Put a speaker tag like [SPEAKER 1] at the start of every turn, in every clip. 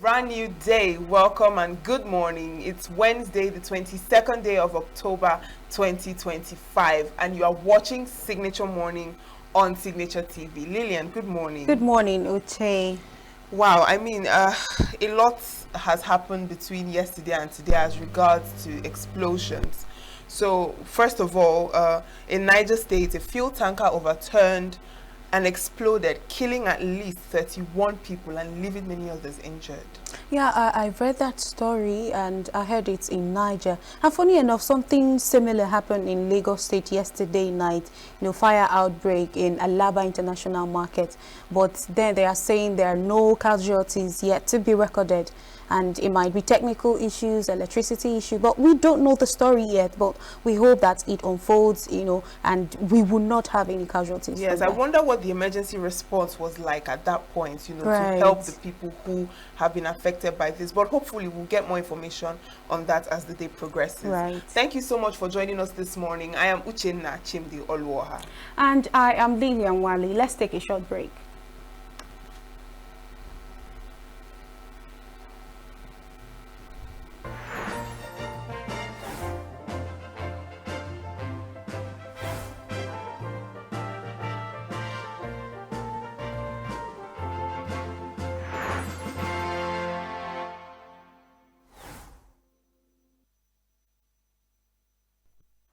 [SPEAKER 1] brand new day. Welcome and good morning. It's Wednesday, the 22nd day of October 2025, and you are watching Signature Morning on Signature TV. Lillian, good morning.
[SPEAKER 2] Good morning, Uche.
[SPEAKER 1] Wow, I mean, a lot has happened between yesterday and today as regards to explosions. So, first of all, in Niger State, a fuel tanker overturned and exploded, killing at least 31 people and leaving many others injured.
[SPEAKER 2] Yeah, I read that story and I heard it's in Niger. And funny enough, something similar happened in Lagos State yesterday night. Fire outbreak in Alaba International Market. But then they are saying there are no casualties yet to be recorded. And it might be technical issues, electricity issue, but we don't know the story yet. But we hope that it unfolds, and we will not have any casualties.
[SPEAKER 1] Yes, I wonder what the emergency response was like at that point,
[SPEAKER 2] Right.
[SPEAKER 1] to help the people who have been affected by this. But hopefully we'll get more information on that as the day progresses.
[SPEAKER 2] Right.
[SPEAKER 1] Thank you so much for joining us this morning. I am Uchenna Chimdi Olwoha.
[SPEAKER 2] And I am Lillian Wali. Let's take a short break.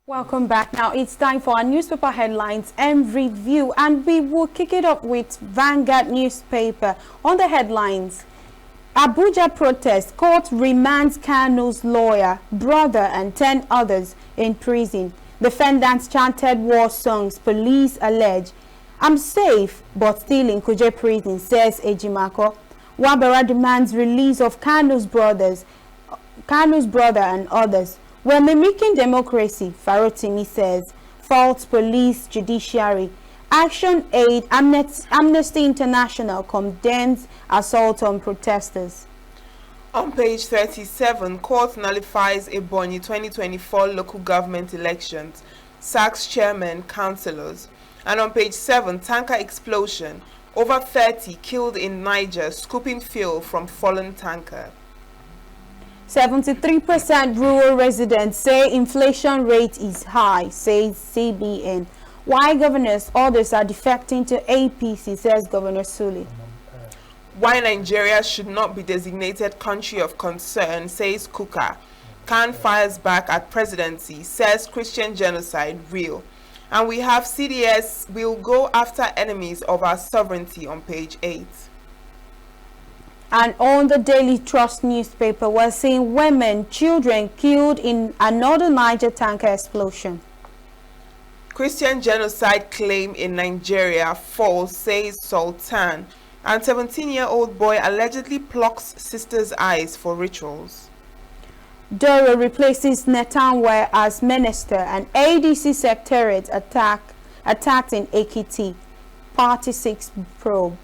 [SPEAKER 2] Welcome back. Now it's time for our newspaper headlines and review, and we will kick it up with Vanguard newspaper. On the headlines: Abuja protest, court remands Kanu's lawyer, brother and 10 others in prison. Defendants chanted war songs, police allege. I'm safe but still in Kuje prison, says Ejimako. Wabara demands release of Kanu's brother and others. We're mimicking democracy, Farotimi says. Faults police, judiciary. Action Aid, Amnesty International condemns assault on protesters.
[SPEAKER 1] On page 37, court nullifies Ebonyi 2024 local government elections, sacks chairman, councillors. And on page 7, tanker explosion, over 30 killed in Niger, scooping fuel from fallen tanker.
[SPEAKER 2] 73% rural residents say inflation rate is high, says CBN. Why governors' orders are defecting to APC, says Governor Sule.
[SPEAKER 1] Why Nigeria should not be designated country of concern, says Kuka. Khan fires back at presidency, says Christian genocide real. And we have CDS will go after enemies of our sovereignty on page 8.
[SPEAKER 2] And on the Daily Trust newspaper, we're seeing women, children killed in another Niger tanker explosion.
[SPEAKER 1] Christian genocide claim in Nigeria falls, says Sultan. And 17-year-old boy allegedly plucks sister's eyes for rituals.
[SPEAKER 2] Doro replaces Netanwe as minister, and ADC secretariat attacked in Ekiti. Party 6 probe.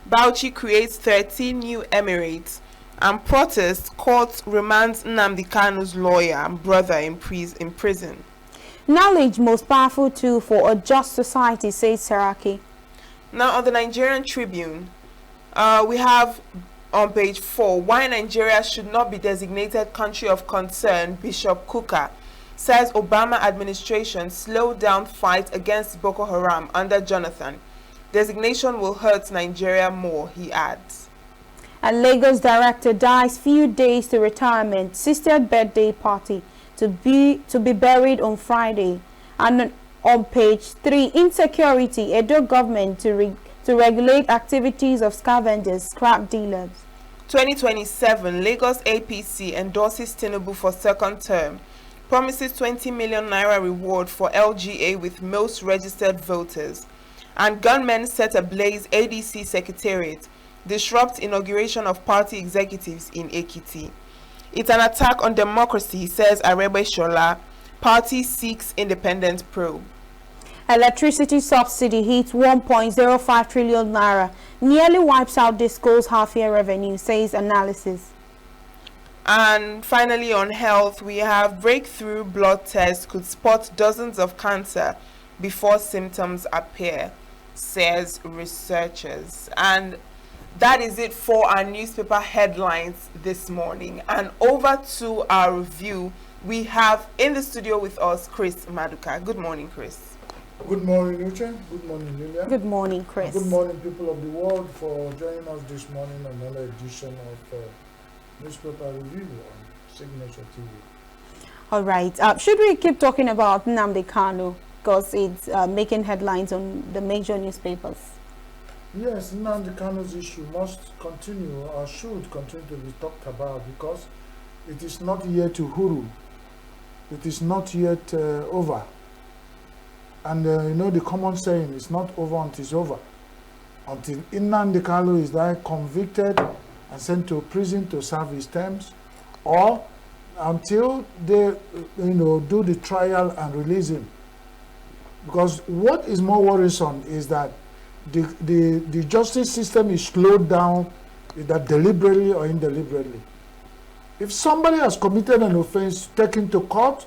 [SPEAKER 1] Bauchi creates 13 new emirates, and protest court remands Nnamdi Kanu's lawyer and brother in prison.
[SPEAKER 2] Knowledge most powerful tool for a just society, says Saraki.
[SPEAKER 1] Now on the Nigerian Tribune, we have on page 4, why Nigeria should not be designated country of concern, Bishop Kuka says Obama administration slowed down fight against Boko Haram under Jonathan. Designation will hurt Nigeria more, he adds.
[SPEAKER 2] A Lagos director dies few days to retirement, sister's birthday party to be buried on Friday. And on page 3, insecurity, Edo government to regulate activities of scavengers, scrap dealers.
[SPEAKER 1] 2027, Lagos APC endorses Tinubu for second term, promises 20 million naira reward for LGA with most registered voters. And gunmen set ablaze ADC secretariat, disrupt inauguration of party executives in Ekiti. It's an attack on democracy, says Arebe Shola. Party seeks independent probe.
[SPEAKER 2] Electricity subsidy hits 1.05 trillion naira, nearly wipes out Disco's half-year revenue, says analysis.
[SPEAKER 1] And finally on health, we have breakthrough blood tests could spot dozens of cancer before symptoms appear, says researchers. And That is it for our newspaper headlines this morning. And over to our review, we have in the studio with us Chris Maduka. Good morning, Chris.
[SPEAKER 3] Good morning, Uche. Good morning, Lilia.
[SPEAKER 2] Good morning, Chris.
[SPEAKER 3] Good morning, people of the world, for joining us this morning on another edition of Newspaper Review on Signature TV.
[SPEAKER 2] All right. Should we keep talking about Nnamdi Kanu because it's making headlines on the major newspapers?
[SPEAKER 3] Yes, Nnamdi Kanu's issue must continue or should continue to be talked about because it is not yet huru. It is not yet over. And you know the common saying, it's not over until it's over. Until Nnamdi Kanu is like convicted and sent to prison to serve his terms, or until they do the trial and release him. Because what is more worrisome is that the justice system is slowed down, either deliberately or indeliberately. If somebody has committed an offense, taken to court,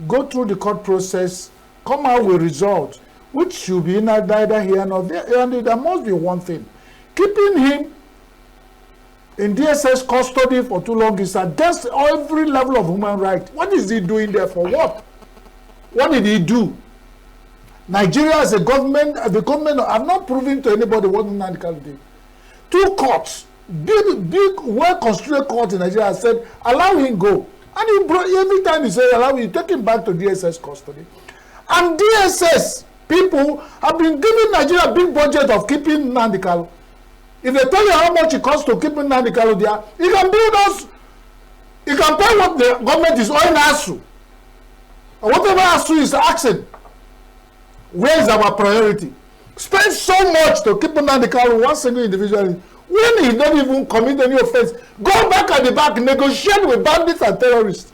[SPEAKER 3] go through the court process, come out with results, which should be neither here nor there. And there must be one thing. Keeping him in DSS custody for too long is against every level of human rights. What is he doing there for what? What did he do? Nigeria as a government, the government have not proven to anybody what Nnamdi Kanu did. Two courts, big, well-constructed court in Nigeria said, allow him go. And he brought, every time he said, allow him, take him back to DSS custody. And DSS people have been giving Nigeria a big budget of keeping Nnamdi Kanu. If they tell you how much it costs to keep Nnamdi Kanu there, you can build us, you can pay what the government is owing ASU. Or whatever ASU is asking. Where is our priority? Spend so much to keep Nnamdi Kanu one single individual when he don't even commit any offense. Go back at the back, negotiate with bandits and terrorists.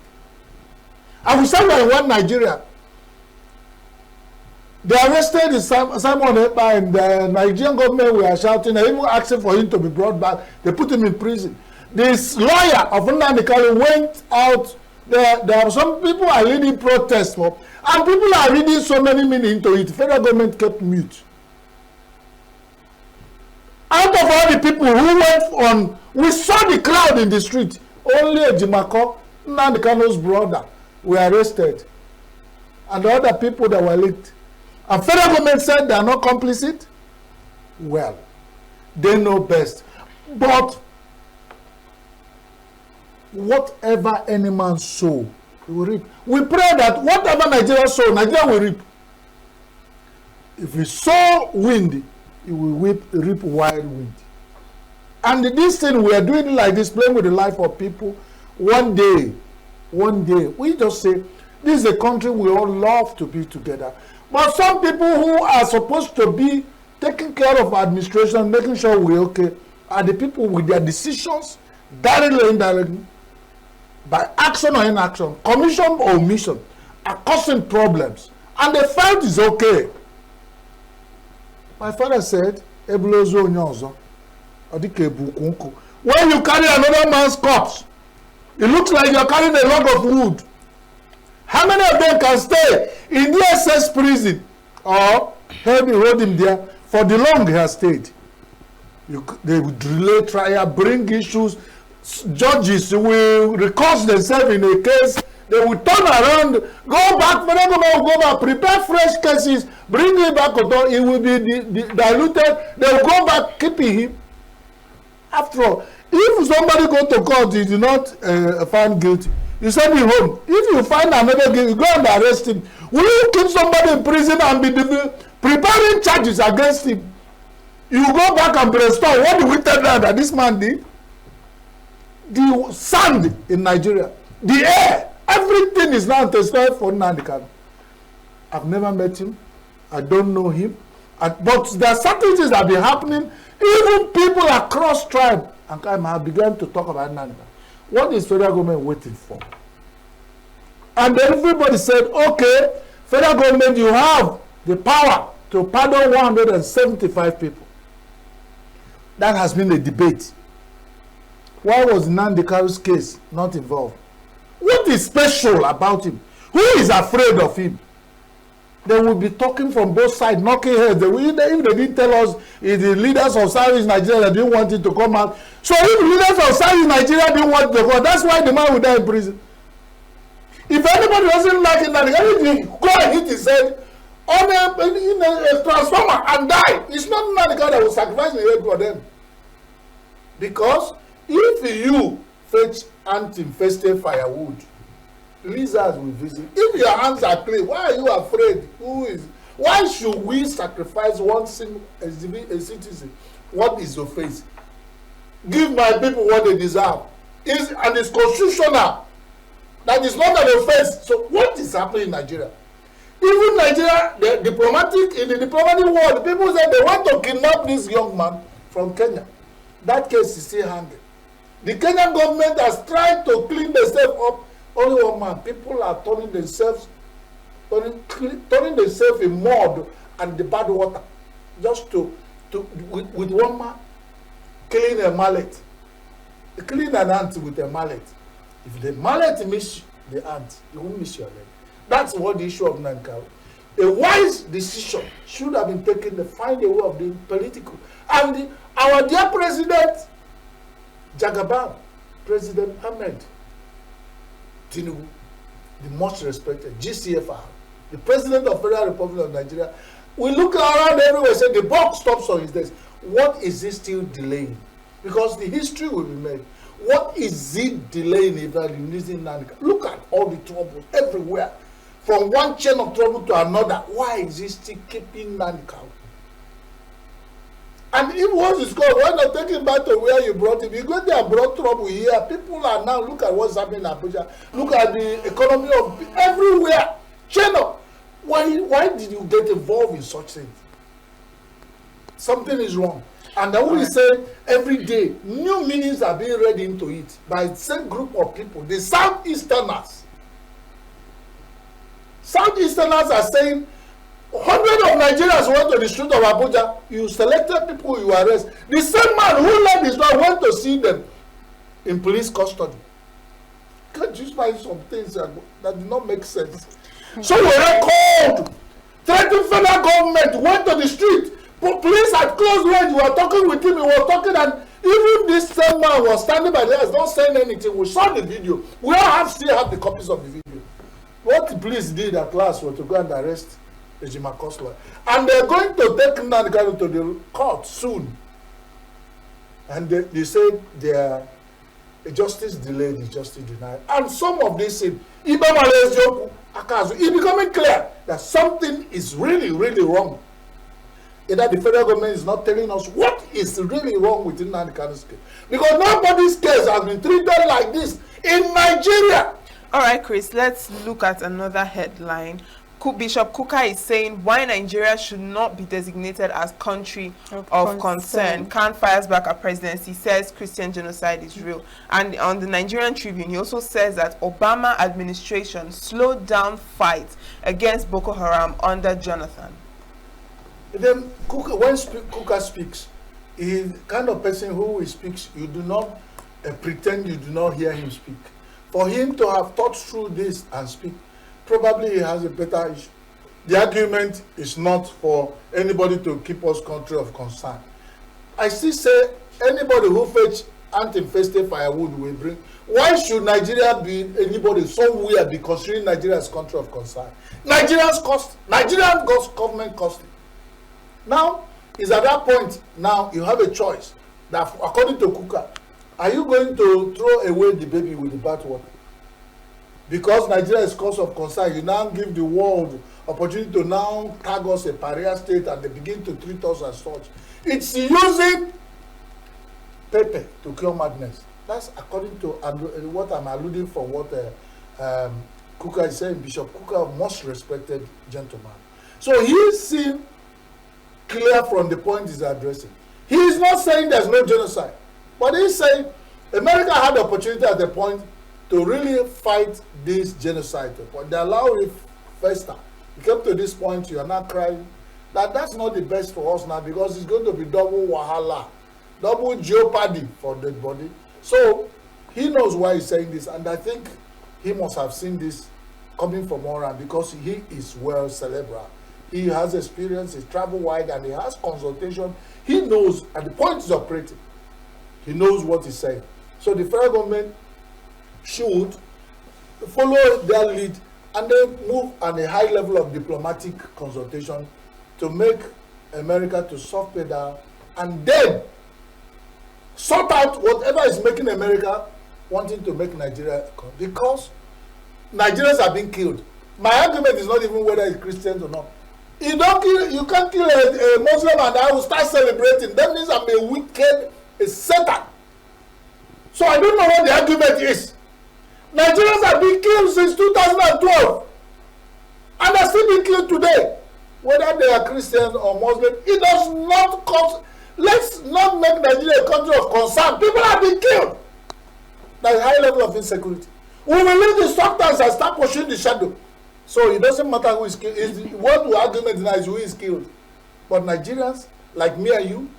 [SPEAKER 3] And we said in one Nigeria. They arrested Simon Ekpa and the Nigerian government were shouting, they even asking for him to be brought back. They put him in prison. This lawyer of Nnamdi Kanu went out. There are some people are leading protests for, and people are reading so many meaning into it. Federal government kept mute. Out of all the people who went on, we saw the crowd in the street. Only Ejimako, Nnamdi Kanu's brother, were arrested. And the other people that were leaked. And federal government said they are not complicit. Well, they know best. But whatever any man sow, he will reap. We pray that whatever Nigeria sow, Nigeria will reap. If we sow wind, it will reap wild wind. And this thing we are doing like this, playing with the life of people, one day, we just say, this is a country we all love to be together. But some people who are supposed to be taking care of administration, making sure we're okay, are the people with their decisions, directly or indirectly, by action or inaction, commission or omission, are causing problems. And they felt it's okay. My father said, when you carry another man's corpse, it looks like you're carrying a log of wood. How many of them can stay in the SS prison or help me hold him there for the long he has stayed? They will delay trial, bring issues. Judges will recuse themselves in a case. They will turn around, go back, federal government will go back, prepare fresh cases, bring him back, it will be diluted. They will go back, keeping him. After all, if somebody go to court, he is not found guilty, you send him home. If you find another guilty, you go and arrest him. Will you keep somebody in prison and be preparing charges against him? You go back and brainstorm. What do we tell them that this man did? The sand in Nigeria, the air, everything is now testified for Nnamdi Kanu. I've never met him. I don't know him. But there are certain things that have been happening. Even people across tribe and crime have begun to talk about Nnamdi Kanu. What is federal government waiting for? And then everybody said, okay, federal government, you have the power to pardon 175 people. That has been a debate. Why was Nnamdi Kanu's case not involved? What is special about him? Who is afraid of him? They will be talking from both sides, knocking heads. If they didn't tell us, if the leaders of Southeast Nigeria didn't want it to come out. So if the leaders of Southeast Nigeria didn't want it to come out, that's why the man will die in prison. If anybody doesn't like it, then go and hit his head on a transformer and die. It's not the guy that will sacrifice the head for them. Because if you fetch ant-infested firewood, lizards will visit. If your hands are clean, why are you afraid? Why should we sacrifice a citizen? What is your face? Give my people what they deserve. And it's constitutional. That is not an offense. So what is happening in Nigeria? Even Nigeria, in the diplomatic world, people say they want to kidnap this young man from Kenya. That case is still hanging. The Kenyan government has tried to clean themselves up. Only one man. People are turning themselves in mud and the bad water, just with one man killing a mallet, killing an ant with a mallet. If the mallet miss the ant, you won't miss your leg. That's what the issue of Nankao. A wise decision should have been taken to find a way of being political. And our dear President Jagaban, President Ahmed Tinubu, the most respected GCFR, the President of Federal Republic of Nigeria, we look around everywhere and say the buck stops on his desk. What is he still delaying? Because the history will be made. What is it delaying evaluating Nanika? Look at all the troubles everywhere. From one chain of trouble to another. Why is he still keeping Nanika? And if once it's gone, why not take him back to where you brought him? You go there and brought trouble here. People are now, look at what's happening in Abuja. Look at the economy of everywhere. Channel. Why did you get involved in such things? Something is wrong. And then we say every day, new meanings are being read into it by the same group of people, the Southeasterners. Southeasterners are saying, hundreds of Nigerians went to the street of Abuja. You selected people you arrest. The same man who led this law went to see them in police custody. Can't you find some things that do not make sense? So we were called. Threatened federal government went to the street. Police at close range, we were talking with him, he was talking, and even this same man was standing by the house, not saying anything. We saw the video. We all still have the copies of the video. What the police did at last was to go and arrest Ejima Kosla. And they're going to take Nnamdi to the court soon. And they said their justice delayed is justice denied. And some of these things, it's becoming clear that something is really, really wrong. Either the federal government is not telling us what is really wrong with Nnamdi Kanu's case. Because nobody's case has been treated like this in Nigeria.
[SPEAKER 1] All right, Chris, let's look at another headline. Bishop Kuka is saying why Nigeria should not be designated as country of concern. Khan fires back at presidency, says Christian genocide is real. And on the Nigerian Tribune, he also says that Obama administration slowed down fight against Boko Haram under Jonathan.
[SPEAKER 3] Then when Kuka speaks, he is the kind of person who speaks, you do not pretend you do not hear him speak. For him to have thought through this and speak, probably he has a better issue. The argument is not for anybody to keep us country of concern. I still say anybody who fetch ant-infested firewood will bring. Why should Nigeria be anybody somewhere be considering Nigeria as country of concern? Nigerian government cost it. Now, is at that point, now you have a choice that according to Kuka, are you going to throw away the baby with the bathwater? Because Nigeria is cause of concern, you now give the world opportunity to now tag us a pariah state and they begin to treat us as such. It's using paper to cure madness. That's according to what I'm alluding for what Kuka is saying. Bishop Kuka, most respected gentleman. So he seems clear from the point he's addressing. He is not saying there's no genocide, but he's saying America had the opportunity at the point to really fight this genocide. But they allow it fester. You came to this point, you are not crying. That's not the best for us now because it's going to be double wahala, double jeopardy for the body. So he knows why he's saying this, and I think he must have seen this coming from Oran because he is well cerebral. He has experience, he travel wide, and he has consultation. He knows at the point he's operating. He knows what he's saying. So the federal government should follow their lead and then move on a high level of diplomatic consultation to make America to soft pedal and then sort out whatever is making America wanting to make Nigeria, because Nigerians are being killed. My argument is not even whether it's Christians or not. You can't kill a Muslim and I will start celebrating. That means I'm a wicked, a Satan. So I don't know what the argument is. Nigerians have been killed since 2012 and are still being killed today. Whether they are Christians or Muslims, it does not cause. Let's not make Nigeria a country of concern. People have been killed. There's a high level of insecurity. We will leave the sultans and start pushing the shadow. So it doesn't matter who is killed. What the argument now is who is killed. But Nigerians, like me and you,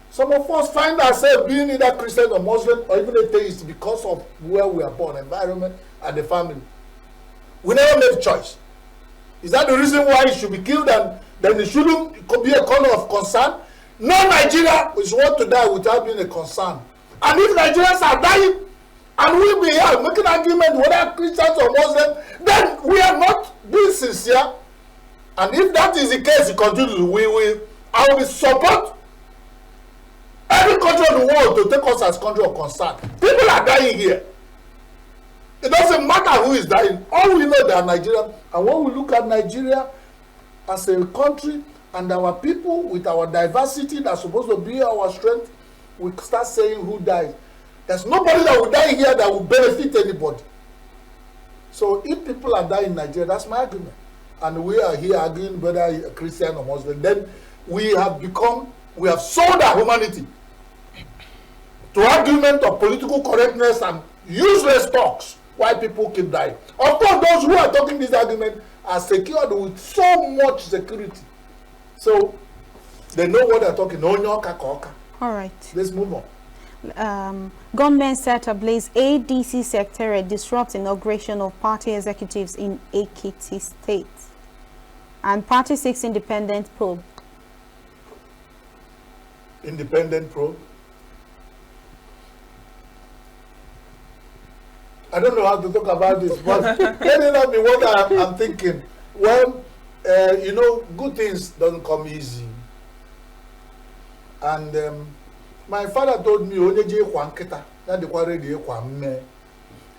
[SPEAKER 3] some of us find ourselves being either Christian or Muslim or even atheist because of where we are born, environment, and the family. We never made a choice. Is that the reason why it should be killed and then it shouldn't be a color of concern? No Nigeria is want to die without being a concern. And if Nigerians are dying, and we be here making argument whether Christians or Muslims, then we are not being sincere. And if that is the case, I will support every country of the world to take us as country of concern. People are dying here. It doesn't matter who is dying. All we know they are Nigerians. And when we look at Nigeria as a country and our people with our diversity that's supposed to be our strength, we start saying who died. There's nobody that will die here that will benefit anybody. So if people are dying in Nigeria, that's my argument. And we are here arguing whether a Christian or Muslim. Then we have sold our humanity to argument of political correctness and useless talks why people keep dying. Of course, those who are talking this argument are secured with so much security. So they know what they're talking.
[SPEAKER 2] All right.
[SPEAKER 3] Let's move on.
[SPEAKER 2] Gunmen set ablaze ADC secretariat disrupt inauguration of party executives in Ekiti State. And party seeks independent probe.
[SPEAKER 3] Independent probe? I don't know how to talk about this, but let it not be what I'm thinking. Well, good things don't come easy. And my father told me,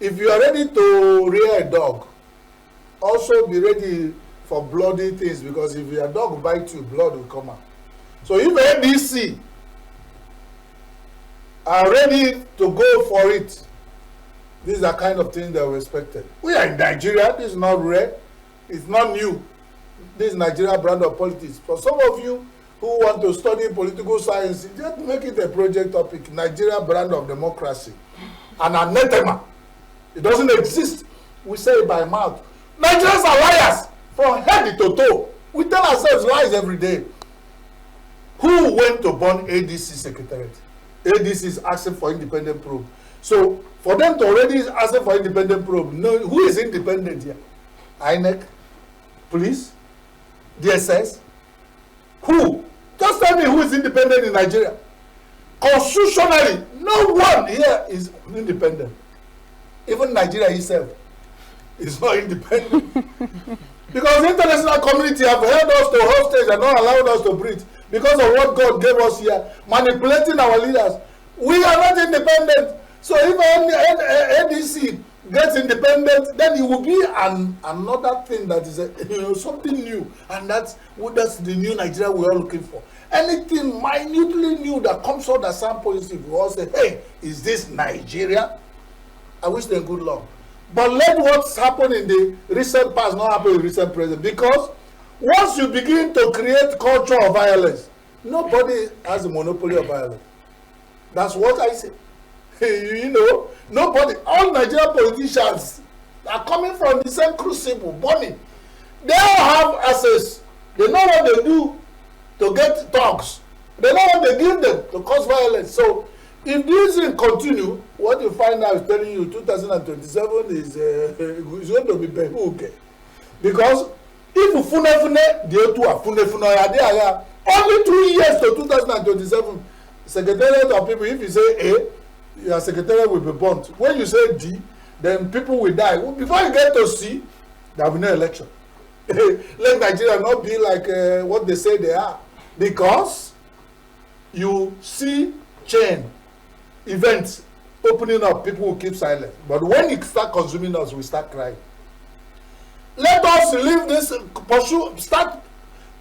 [SPEAKER 3] if you are ready to rear a dog, also be ready for bloody things, because if your dog bites you, blood will come out. So if ADC are ready to go for it, these are kind of things that were expected. We are in Nigeria. This is not rare. It's not new. This is Nigeria brand of politics. For some of you who want to study political science, just make it a project topic. Nigeria brand of democracy. And anathema. It doesn't exist. We say it by mouth. Nigerians are liars from head to toe. We tell ourselves lies every day. Who went to burn ADC secretariat? ADC is asking for independent probe. So for them to already ask for independent probe, no, who is independent here? INEC, police, DSS, who? Just tell me who is independent in Nigeria. Constitutionally, no one here is independent. Even Nigeria itself is not independent. Because the international community have held us to hostage and not allowed us to breathe because of what God gave us here, manipulating our leaders. We are not independent. So if ADC gets independent, then it will be another thing that is something new, and that's the new Nigeria we are looking for. Anything minutely new that comes out that sound positive, we all say, hey, is this Nigeria? I wish them good luck. But let what's happened in the recent past not happen in the recent present, because once you begin to create culture of violence, nobody has a monopoly of violence. That's what I say. Nobody, all Nigerian politicians are coming from the same crucible, burning. They all have access. They know what they do to get talks. They know what they give them to cause violence. So If this thing continue, what you find out is telling you 2027 is going to be behuke. Because if fune, the two are fune, only 2 years to 2027. Secretariat of people, if you say A, your secretariat will be burnt. When you say D, then people will die. Before you get to C, there will be no election. Let Nigeria not be like what they say they are. Because you see chain events opening up, people will keep silent. But when it start consuming us, we start crying. Let us leave this, pursue, start.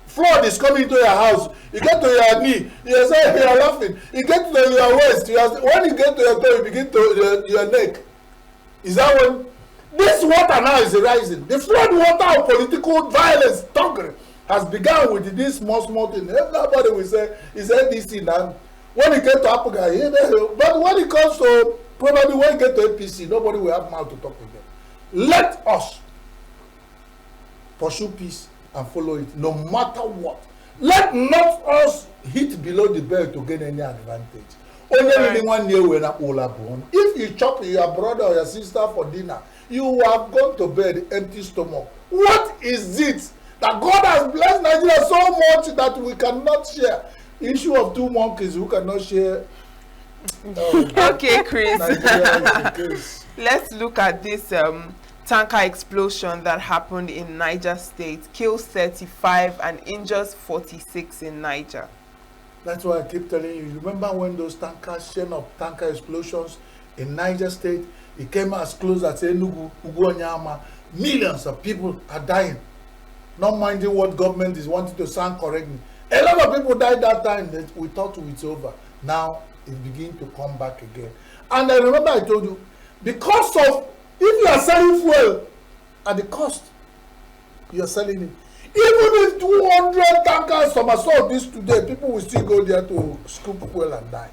[SPEAKER 3] Flood is coming to your house. You get to your knee, you say you are laughing. You get to your waist, when you get to your toe, you begin to your neck. Is that when this water now is rising? The flood water of political violence, thuggery, has begun with this small thing. Everybody will say it's NDC now. When you get to Apuga, but when it comes to probably when you get to APC, nobody will have mouth to talk again. Let us pursue peace and follow it, no matter what. Let not us hit below the belt to gain any advantage. Only really 1 year when all are born. If you chop your brother or your sister for dinner, you have gone to bed empty stomach. What is it that God has blessed Nigeria so much that we cannot share? Issue of two monkeys who cannot share.
[SPEAKER 1] Okay, Chris. Let's look at this tanker explosion that happened in Niger State, kills 35 and injures 46 in Niger.
[SPEAKER 3] That's why I keep telling you. Remember when those chain of tanker explosions in Niger State, it came as close as Enugu, Ugwanyama. Millions of people are dying, not minding what government is wanting to sound correctly. A lot of people died that time that we thought it's over. Now it begins to come back again. And I remember I told you, because of, if you are selling fuel at the cost, you are selling it. Even if 200 tankers somersault this today, people will still go there to scoop fuel and die.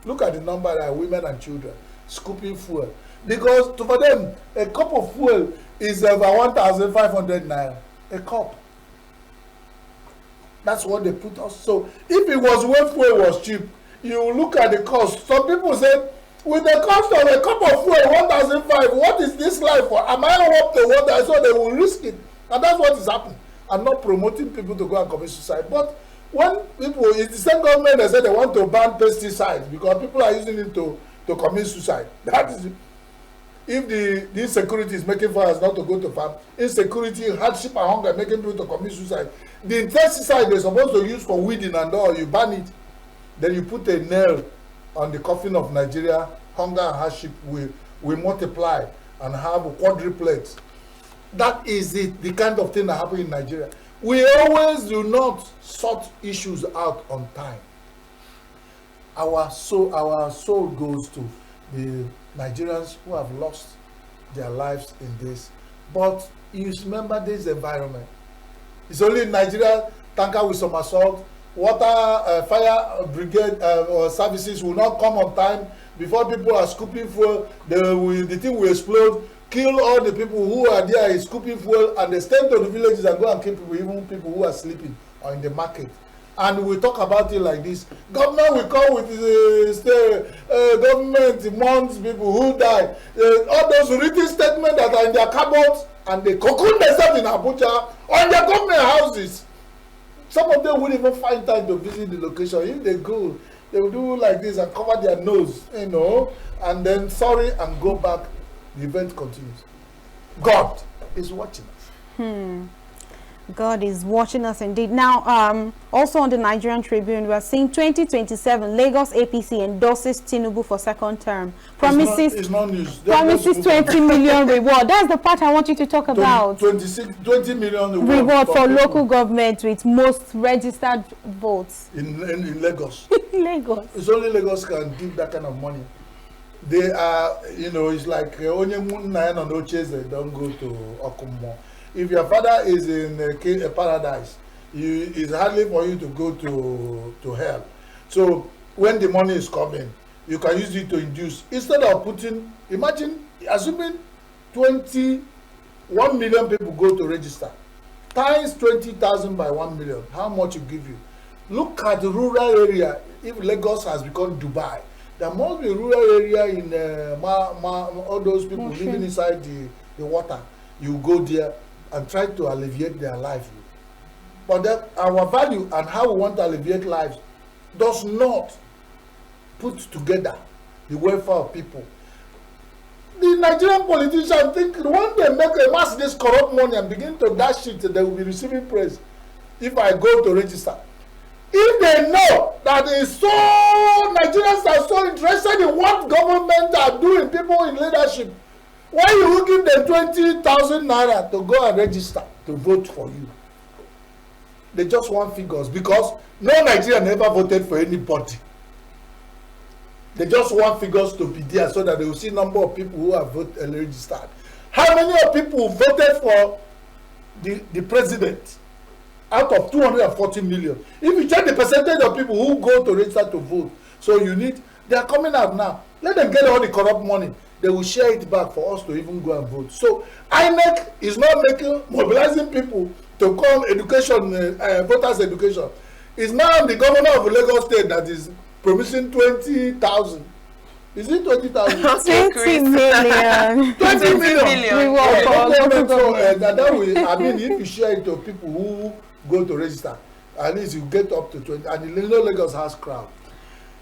[SPEAKER 3] Look at the number of women and children scooping fuel. Because for them, a cup of fuel is over 1,500 naira. A cup. That's what they put us. So if it was when fuel was cheap, you look at the cost. Some people say, with the cost of a cup of fuel, 1,500, what is this life for? Am I up the water? So they will risk it. And that's what is happening. I'm not promoting people to go and commit suicide. But when people, it's the same government that said they want to ban pesticides because people are using it to commit suicide. That is it. If the insecurity is making farmers not to go to farm, insecurity, hardship and hunger making people to commit suicide. The insecticide they're supposed to use for weeding and all, you ban it. Then you put a nail on the coffin of Nigeria, hunger and hardship will multiply and have quadruplets. That is it, the kind of thing that happens in Nigeria. We always do not sort issues out on time. Our soul goes to the Nigerians who have lost their lives in this. But you remember this environment. It's only in Nigeria, tanker with somersault, water, fire brigade or services will not come on time. Before people are scooping fuel, the thing will explode, kill all the people who are there scooping fuel, and they stay to the villages and go and kill people, even people who are sleeping or in the market. And we talk about it like this. Government will come with government months people who die. All those written statements that are in their cupboards, and they cocoon themselves in Abuja on their government houses. Some of them wouldn't even find time to visit the location. If they go, they will do like this and cover their nose, you know, and then sorry and go back. The event continues. God is watching us.
[SPEAKER 2] God is watching us indeed. Now, also on the Nigerian Tribune, we are seeing 2027 Lagos APC endorses Tinubu for second term. Promises,
[SPEAKER 3] it's not news.
[SPEAKER 2] Promises 20 million reward. That's the part I want you to talk about.
[SPEAKER 3] 20 million
[SPEAKER 2] reward for local government with most registered votes.
[SPEAKER 3] In Lagos.
[SPEAKER 2] Lagos.
[SPEAKER 3] It's only Lagos can give that kind of money. They are, you know, it's like only Munnayan and Oches, they don't go to Okumo. If your father is in a paradise, it's hardly for you to go to hell. So when the money is coming, you can use it to induce. Instead of putting, imagine, assuming 1 million people go to register, times 20,000 by 1 million, how much it give you? Look at the rural area. If Lagos has become Dubai, There must be rural area in all those people living inside the water. You go there and try to alleviate their life. But that our value and how we want to alleviate lives does not put together the welfare of people. The Nigerian politicians think when they make a mass this corrupt money and begin to dash it, they will be receiving praise. If I go to register, if they know that it's so Nigerians are so interested in what government are doing, people in leadership, why you give them 20,000 naira to go and register to vote for you? They just want figures because no Nigerian ever voted for anybody. They just want figures to be there so that they will see number of people who have voted registered. How many of people voted for the president out of 240 million? If you check the percentage of people who go to register to vote, so they are coming out now. Let them get all the corrupt money. They will share it back for us to even go and vote. So INEC is not mobilizing people to come education, voters education. It's now the governor of Lagos State that is promising 20,000. Is it 20,000?
[SPEAKER 2] 20 million.
[SPEAKER 3] 20 million.
[SPEAKER 2] We want
[SPEAKER 3] that will, I mean, if you share it to people who go to register, at least you get up to 20. And the Lagos has crowd.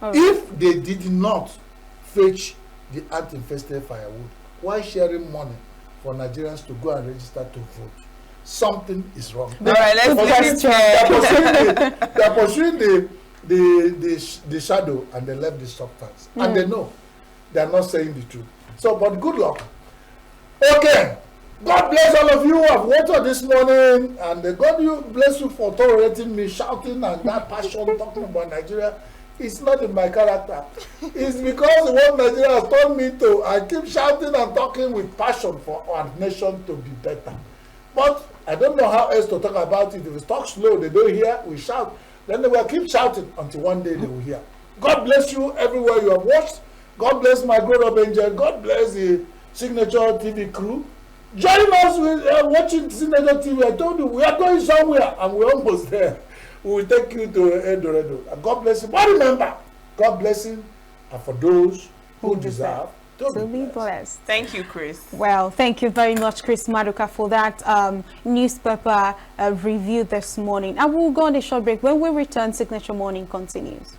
[SPEAKER 3] Right. If they did not fetch the anti-infested firewood, why sharing money for Nigerians to go and register to vote? Something is wrong.
[SPEAKER 1] All right, let's
[SPEAKER 3] They're pursuing the shadow and they left the substance. And they know they're not saying the truth. So, but good luck. Okay. God bless all of you who have voted this morning, and God bless you for tolerating me shouting and that passion talking about Nigeria. It's not in my character. It's because what Nigeria has told me to. I keep shouting and talking with passion for our nation to be better. But I don't know how else to talk about it. If we talk slow, they don't hear, we shout. Then they will keep shouting until one day they will hear. God bless you everywhere you have watched. God bless my grown-up angel. God bless the Signature TV crew. Join us with watching Signature TV. I told you, we are going somewhere and we're almost there. We will take you to Eldorado. And God bless you. But remember, God blessing are for those who deserve to be blessed.
[SPEAKER 1] Thank you, Chris.
[SPEAKER 2] Well, thank you very much, Chris Maduka, for that newspaper review this morning. And we'll go on a short break. When we return, Signature Morning continues.